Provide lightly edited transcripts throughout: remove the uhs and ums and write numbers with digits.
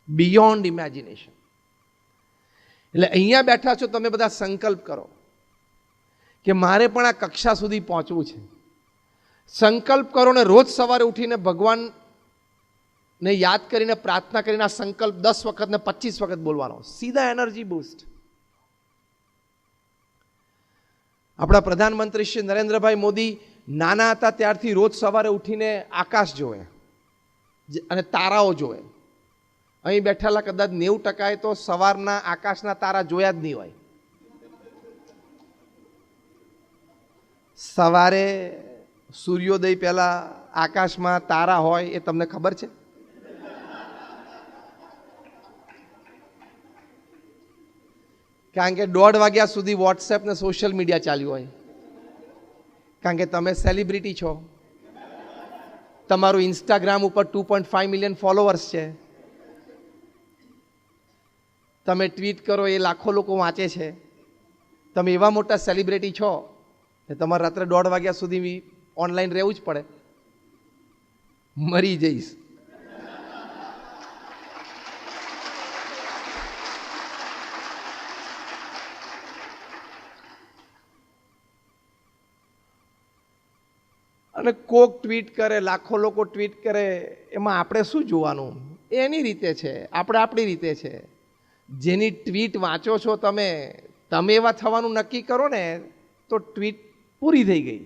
Beyond imagination. એટલે અહીંયા બેઠા છો તમે બધા, સંકલ્પ કરો કે મારે પણ આ કક્ષા સુધી પહોંચવું છે. સંકલ્પ કરો ને રોજ સવારે ઉઠીને ભગવાનને યાદ કરીને પ્રાર્થના કરીને આ સંકલ્પ 10 વખત ને 25 વખત બોલવાનો. સીધા એનર્જી બૂસ્ટ. આપણા પ્રધાનમંત્રી શ્રી નરેન્દ્રભાઈ મોદી નાના હતા ત્યારથી રોજ સવારે ઉઠીને આકાશ જોવે અને તારાઓ જોવે. અહીં બેઠેલા કદાચ 90% તો સવારના આકાશના તારા જોયા જ નહીં હોય. સવારે સૂર્યોદય પહેલા આકાશમાં તારા હોય એ તમને ખબર છે? કારણ કે 1:30 વાગ્યા સુધી વોટ્સએપ ને સોશિયલ મીડિયા ચાલ્યું હોય. કારણ કે તમે સેલિબ્રિટી છો, તમારું ઇન્સ્ટાગ્રામ ઉપર 2.5 મિલિયન ફોલોવર્સ છે, તમે ટ્વીટ કરો એ લાખો લોકો વાંચે છે. તમે એવા મોટા સેલિબ્રિટી છો કે તમારે રાત્રે 1:30 વાગ્યા સુધી ઓનલાઈન રહેવું જ પડે. મરી જઈશ. અને કોક ટ્વીટ કરે, લાખો લોકો ટ્વીટ કરે, એમાં આપણે શું જોવાનું? એની રીતે છે, આપણે આપણી રીતે છે. જેની ટ્વીટ વાંચો છો તમે એવા થવાનું નક્કી કરો ને તો ટ્વીટ પૂરી થઈ ગઈ.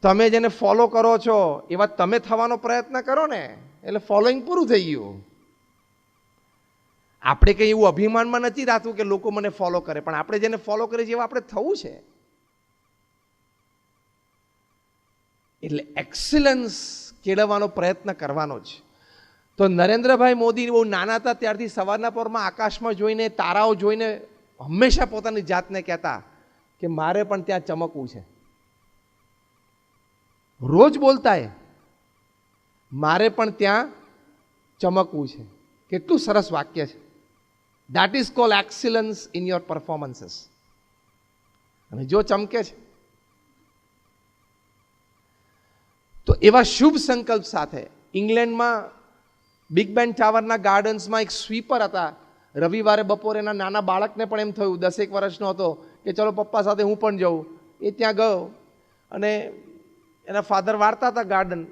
તમે જેને ફોલો કરો છો એવા તમે થવાનો પ્રયત્ન કરો ને એટલે ફોલોઈંગ પૂરું થઈ ગયું. આપણે કંઈ એવું અભિમાનમાં નથી રાખવું કે લોકો મને ફોલો કરે, પણ આપણે જેને ફોલો કરીએ છીએ એવા આપણે થવું છે. એટલે એક્સલન્સ કેળવવાનો પ્રયત્ન કરવાનો જ. તો નરેન્દ્રભાઈ મોદી બહુ નાના હતા ત્યારથી સવારના પરમાં આકાશમાં જોઈને તારાઓ જોઈને હંમેશા પોતાની જાતને કહેતા કે મારે પણ ત્યાં ચમકવું છે. રોજ બોલતા એ મારે પણ ત્યાં ચમકવું છે. કેટલું સરસ વાક્ય છે. That is called excellence in your performances. અને જો ચમકે છે તો એવા શુભ સંકલ્પ સાથે ઇંગ્લેન્ડમાં બિગ બેન ટાવરના ગાર્ડન્સમાં એક સ્વીપર હતા. રવિવારે બપોરે એના નાના બાળકને પણ એમ થયું, 10 વર્ષનો હતો, કે ચલો પપ્પા સાથે હું પણ જાઉં. એ ત્યાં ગયો અને એના ફાધર વાળતા હતા ગાર્ડન.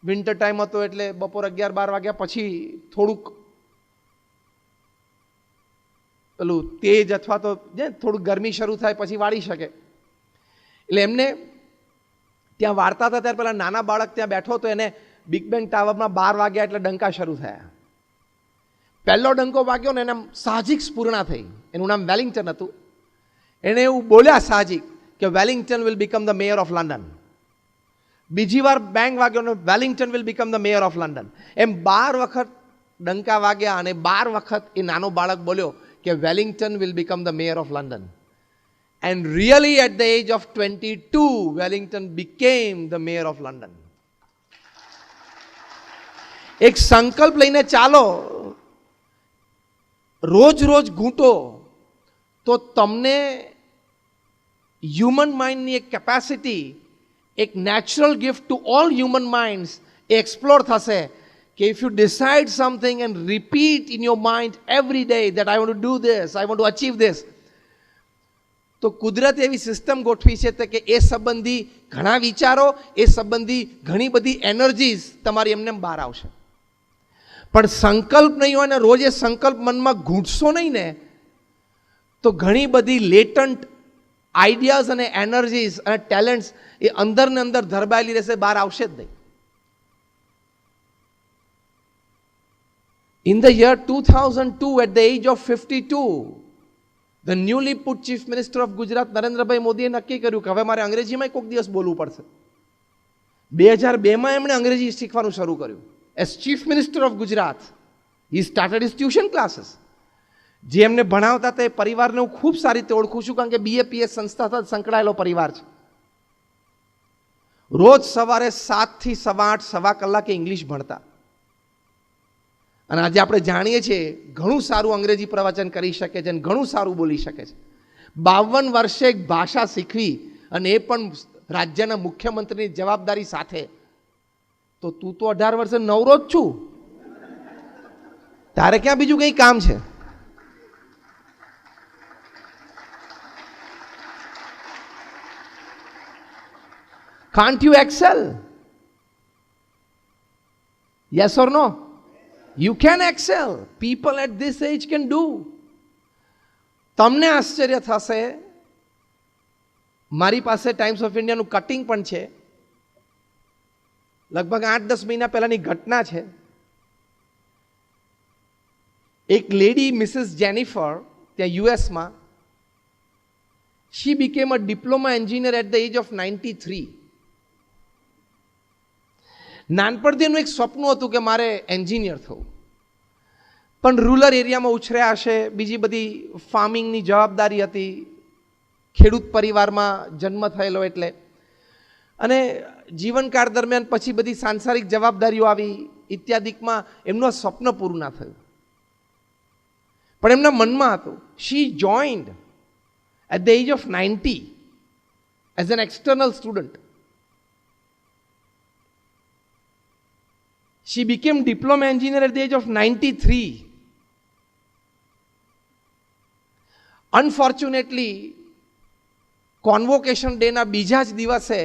વિન્ટર ટાઈમ હતો એટલે બપોર 11-12 વાગ્યા પછી થોડુંક પેલું તેજ અથવા તો થોડુંક ગરમી શરૂ થાય પછી વાળી શકે. એટલે એમને ત્યાં વાર્તા હતા ત્યારે પેલા નાના બાળક ત્યાં બેઠો હતો. એને બિગ બેન ટાવરમાં 12 વાગ્યા એટલે ડંકા શરૂ થયા. પહેલો ડંકો વાગ્યો ને એને સાહજિક સ્ફૂર્ણા થઈ. એનું નામ વેલિંગ્ટન હતું. એને એવું બોલ્યા સાહજિક કે Wellington will become the mayor of London. બીજી વાર બેંગ વાગ્યો ને Wellington will become the mayor of London. એમ 12 વખત ડંકા વાગ્યા અને 12 વખત એ નાનો બાળક બોલ્યો કે Wellington will become the mayor of London. And really at the age of 22, Wellington became the mayor of London. એક સંકલ્પ લઈને ચાલો, રોજ રોજ ઘૂંટો તો તમને હ્યુમન માઇન્ડની એક કેપેસિટી, એક natural gift to all human minds A explore થશે કે if you decide something and repeat in your mind every day that I want to do this, I want to achieve this, તો કુદરત એવી system ગોઠવી છે કે એ સંબંધી ઘણા વિચારો, એ સંબંધી ઘણી બધી એનર્જીઝ તમારી એમને બહાર આવશે. પણ સંકલ્પ નહીં હોય ને રોજ એ સંકલ્પ મનમાં ઘૂંટશો નહીં ને તો ઘણી બધી લેટન્ટ આઈડિયાઝ અને એનર્જીઝ અને ટેલેન્ટ્સ એ અંદર ને અંદર ધરબાયેલી રહેશે, બહાર આવશે જ નહીં. In the year 2002 at the age of 52, the newly put Chief Minister of Gujarat Narendrabhai મોદીએ નક્કી કર્યું કે હવે મારે અંગ્રેજીમાં કોઈક દિવસ બોલવું પડશે. 2002માં એમણે અંગ્રેજી શીખવાનું શરૂ કર્યું. As chief minister of Gujarat he started his tuition classes. જે એમને ભણાવતા તે પરિવારને હું ખૂબ સારી રીતે ઓળખું છું, કારણ કે BAPS સંસ્થા સાથે સંકળાયેલો પરિવાર છે. રોજ સવારે 7 થી 8:15 સવા કલાકે ઇંગ્લિશ ભણતા. અને આજે આપણે જાણીએ છીએ ઘણું સારું અંગ્રેજી પ્રવચન કરી શકે છે અને ઘણું સારું બોલી શકે છે. 52 વર્ષે એક ભાષા શીખવી અને એ પણ રાજ્યના મુખ્યમંત્રીની જવાબદારી સાથે, તો તું તો 18 વર્ષે નવરો જ છું. તારે ક્યાં બીજું કંઈ કામ છે? Can't you excel? Yes or no? You can excel. People at this age can do. તમને આશ્ચર્ય થશે, મારી પાસે ટાઈમ્સ ઓફ ઇન્ડિયાનું કટિંગ પણ છે, લગભગ 8-10 મહિના પહેલાની ઘટના છે. એક લેડી મિસિસ જેનિફર ત્યાં યુએસમાં, she became a diploma engineer at the age of 93. નાનપણથી એનું એક સપનું હતું કે મારે એન્જિનિયર થવું, પણ રૂરલ એરિયામાં ઉછર્યા હશે, બીજી બધી ફાર્મિંગની જવાબદારી હતી, ખેડૂત પરિવારમાં જન્મ થયેલો એટલે, અને જીવનકાળ દરમિયાન પછી બધી સાંસારિક જવાબદારીઓ આવી ઇત્યાદિકમાં એમનું સ્વપ્ન પૂરું ના થયું. પણ એમના મનમાં હતું, she joined at the age of 90 as an external student. She became diploma engineer at the age of 93. Unfortunately, convocation day ના બીજા જ દિવસે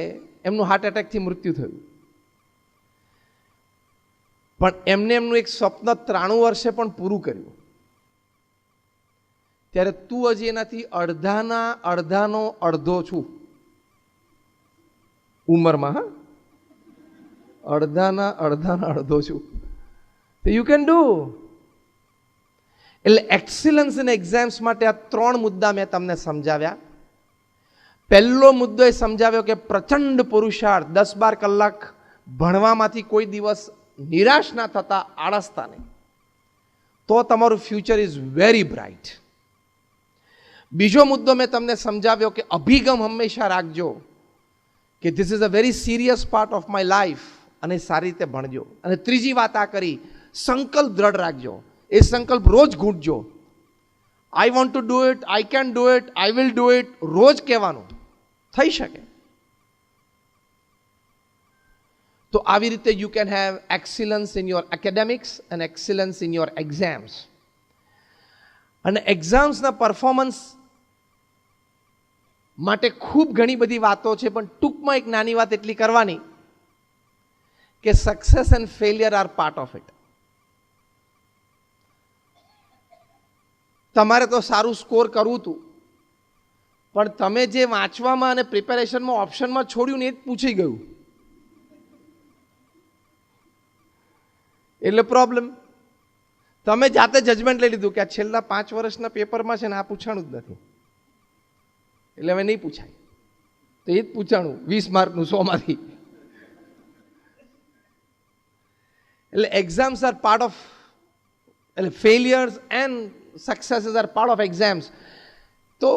એમનું હાર્ટ એટેકથી મૃત્યુ થયું. પણ એમને એમનું એક સ્વપ્ન 93 વર્ષે પણ પૂરું કર્યું. ત્યારે તું હજી એનાથી અડધાનો અડધો છું ઉંમરમાં. હા, અડધાના અડધો છું. તો યુ કેન ડુ. એટલે એક્સિલન્સ ઇન એક્ઝામ્સ માટે આ 3 મુદ્દા મેં તમને સમજાવ્યા. પહેલો મુદ્દો એ સમજાવ્યો કે પ્રચંડ પુરુષાર્થ, 10-12 કલાક ભણવામાંથી કોઈ દિવસ નિરાશ ના થતા, આળસતા નહીં, તો તમારું ફ્યુચર ઇઝ વેરી બ્રાઇટ. બીજો મુદ્દો મેં તમને સમજાવ્યો કે અભિગમ હંમેશા રાખજો કે this is a very serious part of my life, અને સારી રીતે ભણજો. અને ત્રીજી વાત આ કરી, સંકલ્પ દ્રઢ રાખજો. એ સંકલ્પ રોજ ઘૂંટજો. I want to do it, I can do it, I will do it, રોજ કહેવાનું. થઈ શકે. તો આવી રીતે you can have excellence in your academics and excellence in your exams. અને એક્ઝામ્સના પરફોર્મન્સ માટે ખૂબ ઘણી બધી વાતો છે, પણ ટૂંકમાં એક નાની વાત એટલી કરવાની કે success and failure are part of it. તમારે તો સારું સ્કોર કરવું હતું, પણ તમે જે વાંચવામાં અને પ્રિપેરેશનમાં ઓપ્શનમાં છોડ્યું ને એ જ પૂછી ગયું, એટલે પ્રોબ્લેમ. તમે જાતે જજમેન્ટ લઈ લીધું કે આ છેલ્લા 5 વર્ષના પેપરમાં છે ને આ પૂછાણું જ નથી, એટલે હવે નહીં પૂછાય, તો એ જ પૂછાણું 20 માર્કનું 100 માંથી. એટલે એક્ઝામ્સ આર પાર્ટ ઓફ, એટલે failures and successes are part of exams. તો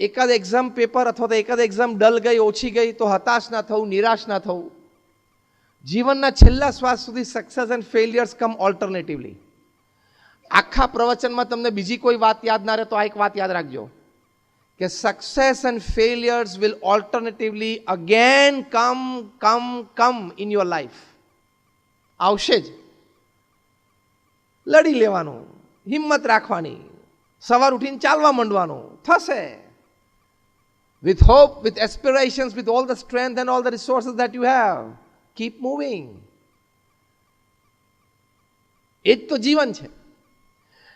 એકાદ એક્ઝામ પેપર અથવા તો એકાદ એક્ઝામ ડલ ગઈ, ઓછી ગઈ, તો હતાશ ના થવું, નિરાશ ના થવું. જીવનના છેલ્લા શ્વાસ સુધી સક્સેસ એન્ડ ફેલિયર્સ કમ ઓલ્ટરનેટિવલી. આખા પ્રવચનમાં તમને બીજી કોઈ વાત યાદ ના રહે તો આ એક વાત યાદ રાખજો કે success and failures will alternatively again come in your life. આવશે જ. લડી લેવાનું, હિંમત રાખવાની, સવાર ઉઠીને ચાલવા માંડવાનું, થશે. With hope, with aspirations, with all the strength and all the resources that you have, keep moving. એ જ તો જીવન છે.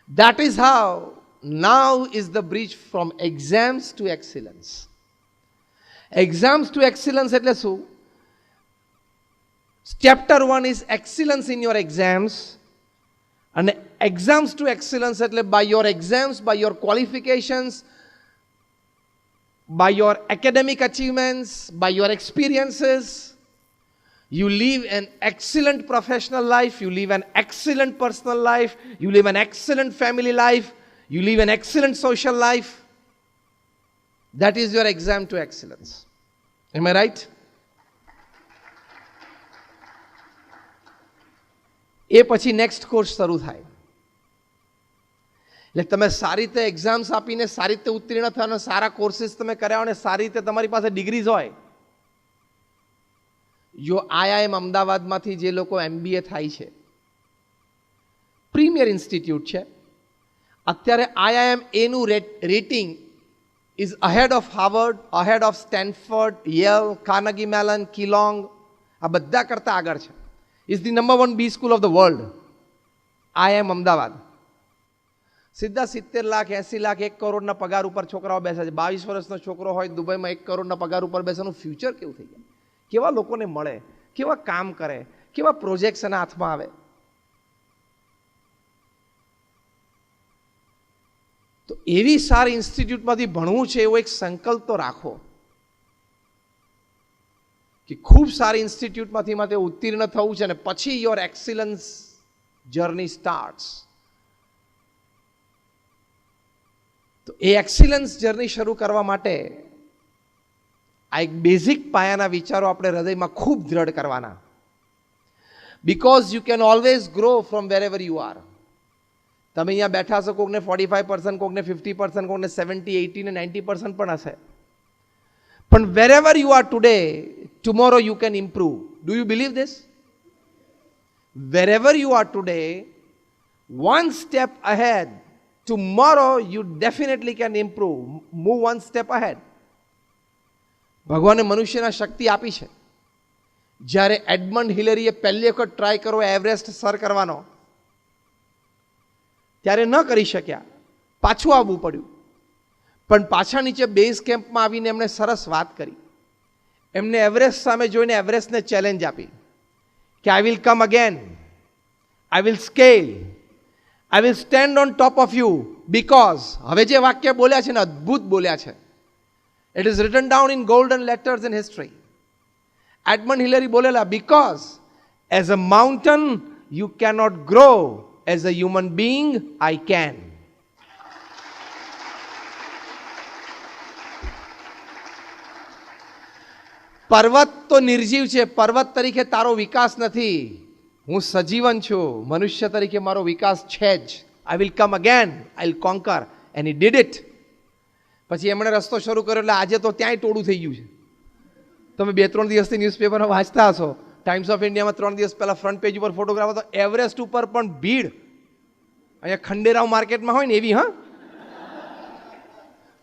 That is how now is the bridge from exams to excellence. Exams to excellence એટલે શું? Chapter 1 is excellence in your exams, and exams to excellence એટલે by your exams, by your qualifications, by your academic achievements, by your experiences, you live an excellent professional life, you live an excellent personal life, you live an excellent family life, you live an excellent social life. That is your exam to excellence. Am I right? એ પછી next course શરૂ થાય. એટલે તમે સારી રીતે exams આપીને સારી રીતે ઉત્તીર્ણ થયા, સારા કોર્સીસ તમે કર્યા અને સારી રીતે તમારી પાસે ડિગ્રીઝ હોય. જો IIM અમદાવાદમાંથી જે લોકો MBA થાય છે, પ્રીમિયર ઇન્સ્ટિટ્યૂટ છે. અત્યારે IIM એનું rating is ahead of Harvard, ahead of Stanford, Yale, Carnegie Mellon, Kellogg, આ બધા કરતાં આગળ છે. Is the number 1 B school of the world. IIM Ahmedabad. સીધા 70 લાખ 80 લાખ 1 કરોડના પગાર ઉપર છોકરાઓ બેસે છે. 22 વર્ષનો છોકરો હોય દુબઈમાં 1 કરોડના પગાર ઉપર બેસવાનું ફ્યુચર કેવું થઈ જાય? કેવા લોકોને મળે, કેવા કામ કરે, કેવા પ્રોજેક્ટ્સ એના હાથમાં આવે. તો એવી સારી ઇન્સ્ટિટ્યૂટમાંથી ભણવું છે એવો એક સંકલ્પ તો રાખો કે ખૂબ સારી ઇન્સ્ટિટ્યૂટમાંથી માટે ઉત્તીર્ણ થવું છે અને પછી યોર એક્સિલન્સ જર્ની સ્ટાર્ટ્સ. તો એ એક્સિલન્સ જર્ની શરૂ કરવા માટે આ એક બેઝિક પાયાના વિચારો આપણે હૃદયમાં ખૂબ દ્રઢ કરવાના. Because you can always grow from where ever you R. તમે અહીંયા બેઠા છો, કોકને 45%, કોકને 50%, કોકને 70, 80 ને 90% પણ હશે. પણ wherever you are today, tomorrow you can improve. Do you believe this? Wherever you are today, one step ahead, tomorrow you definitely can improve. Move one step ahead. ભગવાને મનુષ્યના શક્તિ આપી છે. જ્યારે એડમંડ હિલેરીએ પહેલી વખત ટ્રાય કરો Everest sir કરવાનો, ત્યારે ન કરી શક્યા, પાછું આવવું પડ્યું. પણ પાછા નીચે બેઝ કેમ્પમાં આવીને એમણે સરસ વાત કરી. એમને એવરેસ્ટ સામે જોઈને એવરેસ્ટને ચેલેન્જ આપી કે I will come again, I will scale, I will stand on top of you because હવે જે વાક્ય બોલ્યા છે ને અદ્ભુત બોલ્યા છે. It is written down in golden letters in history. Edmund Hillary બોલેલા, because as a mountain you cannot grow, as a human being I can. પર્વત તો નિર્જીવ છે, પર્વત તરીકે તારો વિકાસ નથી. હું સજીવન છું, મનુષ્ય તરીકે મારો વિકાસ છે જ. I will come again, I will conquer. And he did it. પછી એમણે રસ્તો શરૂ કર્યો એટલે આજે તો ત્યાંય ટોળું થઈ ગયું છે. તમે 2-3 દિવસથી ન્યૂઝપેપરમાં વાંચતા હશો, ટાઈમ્સ ઓફ ઇન્ડિયામાં 3 દિવસ પહેલાં ફ્રન્ટ પેજ ઉપર ફોટોગ્રાફ હતો. એવરેસ્ટ ઉપર પણ ભીડ. અહીંયા ખંડેરાવ માર્કેટમાં હોય ને એવી. હા,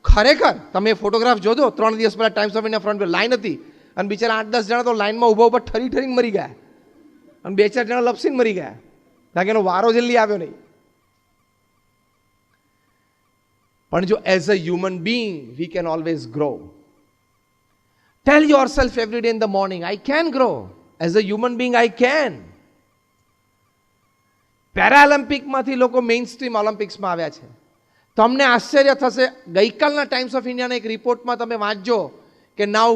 ખરેખર તમે ફોટોગ્રાફ જોજો. 3 દિવસ પહેલાં times of India front page line હતી અને બિચારા 8-10 જણા તો લાઈનમાં ઊભા ઊભા ઠરીને મરી ગયા અને 2-4 જણા લપસીને મરી ગયા, કારણ કે એનો વારો જલ્દી આવ્યો નહીં. પણ જો as a human being we can always grow. Tell yourself every day in the morning, I can grow. As a human being I can. પેરાલિમ્પિકમાંથી લોકો મેઇન સ્ટ્રીમ ઓલિમ્પિક્સમાં આવ્યા છે. તમને આશ્ચર્ય થશે, ગઈકાલના ટાઈમ્સ ઓફ ઇન્ડિયાના એક રિપોર્ટમાં તમે વાંચજો કે નાઉ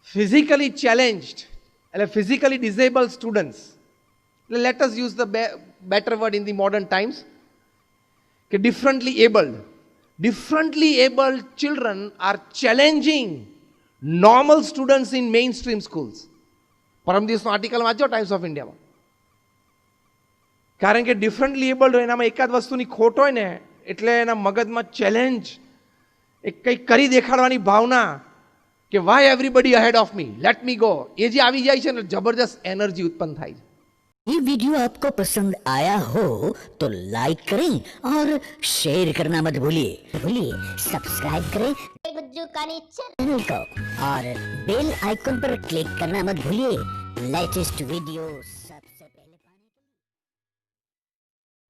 physically challenged, એટલે physically disabled students, let us use the better word in the modern times, કે differently abled children are challenging normal students in mainstream schools. પરમ દિવસનો આર્ટિકલ વાંચો ટાઈમ્સ ઓફ ઇન્ડિયામાં. કારણ કે ડિફરન્ટલી એબલ્ડ હોય એનામાં એકાદ વસ્તુની ખોટ હોય ને એટલે એના મગજમાં ચેલેન્જ, એક કંઈક કરી દેખાડવાની ભાવના કે why everybody ahead of me, let me go, એ જે આવી જાય છે ને જબરદસ્ત એનર્જી ઉત્પન્ન થાય છે. ये वीडियो आपको पसंद आया हो तो लाइक करें और शेयर करना मत भूलिए सब्सक्राइब करें गुज्जू कानी चैनल को और बेल आइकन पर क्लिक करना मत भूलिए लेटेस्ट वीडियोस